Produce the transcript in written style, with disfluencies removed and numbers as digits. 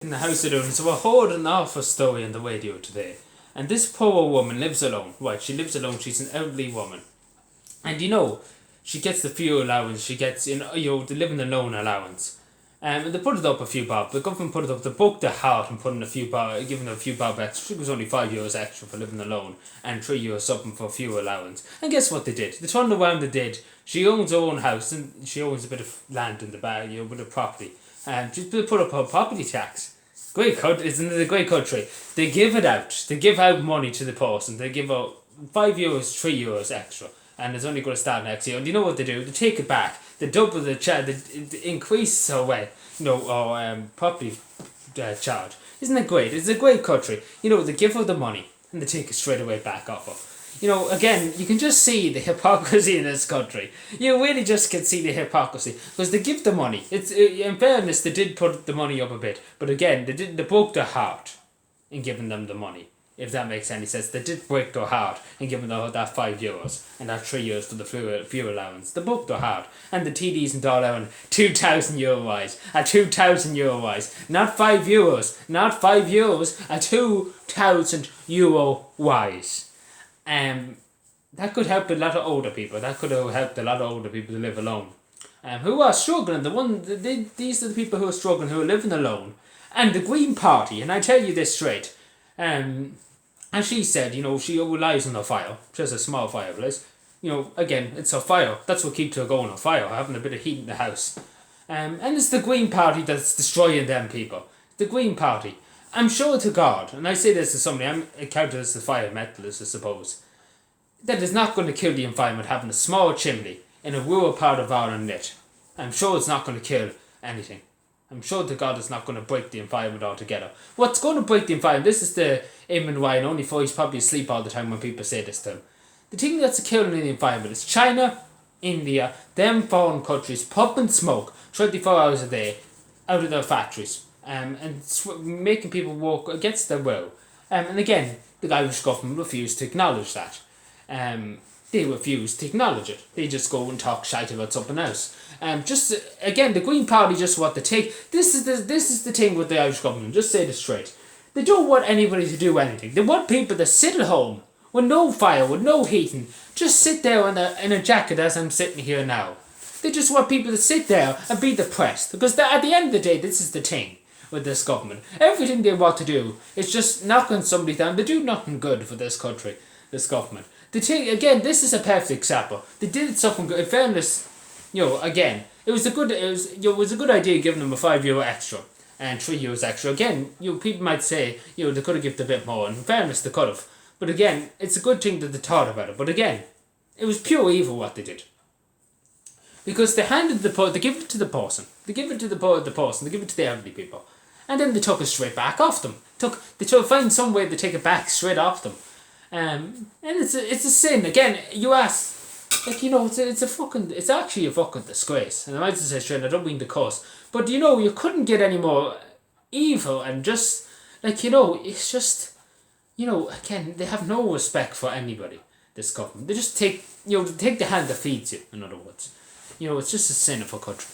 In the house alone, so we're holding off a story on the radio today. And this poor woman lives alone. Right, she lives alone, she's an elderly woman. And she gets the fuel allowance, she gets, the living alone allowance. And they put it up a few bob. The government put it up, they broke their heart and putting giving her a few bob extra. It was only €5 extra for living alone and €3 something for fuel allowance. And guess what they did? They turned around and did. She owns her own house and she owns a bit of land in the back, a bit of property. And she put up her property tax. Great country, isn't it a great country? They give it out. They give out money to the person. They give out €5, €3 extra. And it's only going to start next year. And you know what they do? They take it back. They double the charge. They increase our property charge. Isn't it great? It's a great country. They give her the money and they take it straight away back off her. Again, you can just see the hypocrisy in this country. You really just can see the hypocrisy because they give the money. It's in fairness, they did put the money up a bit, but again, they broke their heart in giving them the money. If that makes any sense, they did break their heart in giving them that €5 and that €3 for the fuel allowance. They broke their heart, and the TDs and all out €2,000 wise, at €2,000 wise, not €5, not €5, at €2,000 wise. That could help a lot of older people. That could have helped a lot of older people to live alone. Who are struggling. These are the people who are struggling, who are living alone. And the Green Party, and I tell you this straight. And she said, she relies on her fire. She has a small fireplace. Again, it's her fire. That's what keeps her going, her fire, having a bit of heat in the house. And it's the Green Party that's destroying them people. The Green Party. I'm sure to God, and I say this to somebody, I'm counted as a environmentalist, I suppose, that is not going to kill the environment having a small chimney in a rural part of Ireland. I'm sure it's not going to kill anything. I'm sure to God it's not going to break the environment altogether. What's going to break the environment, this is the Eamon Ryan, only for he's probably asleep all the time when people say this to him. The thing that's killing the environment is China, India, them foreign countries pumping smoke 24 hours a day out of their factories. And making people work against their will. And again, the Irish government refused to acknowledge that. They refuse to acknowledge it. They just go and talk shite about something else. Again, the Green Party just want to take. This is the thing with the Irish government. Just say this straight. They don't want anybody to do anything. They want people to sit at home with no fire, with no heating. Just sit there in a jacket as I'm sitting here now. They just want people to sit there and be depressed. Because at the end of the day, this is the thing with this government. Everything they want to do is just knocking somebody down. They do nothing good for this country, this government. Again, this is a perfect example. They did something good. In fairness, again, it was a good idea giving them a €5 extra and €3 extra. Again, people might say, they could have given a bit more. In fairness, they could have. But again, it's a good thing that they thought about it. But again, it was pure evil what they did. Because they give it to the person. They give it to the person. They give it to the elderly people. And then they took it straight back off them. They find some way to take it back straight off them. And it's a sin. Again, you ask, it's actually a fucking disgrace. And I might say straight, I don't mean to cuss, but you couldn't get any more evil and just it's just again, they have no respect for anybody. This government, they just take the hand that feeds you. In other words, it's just a sin of a country.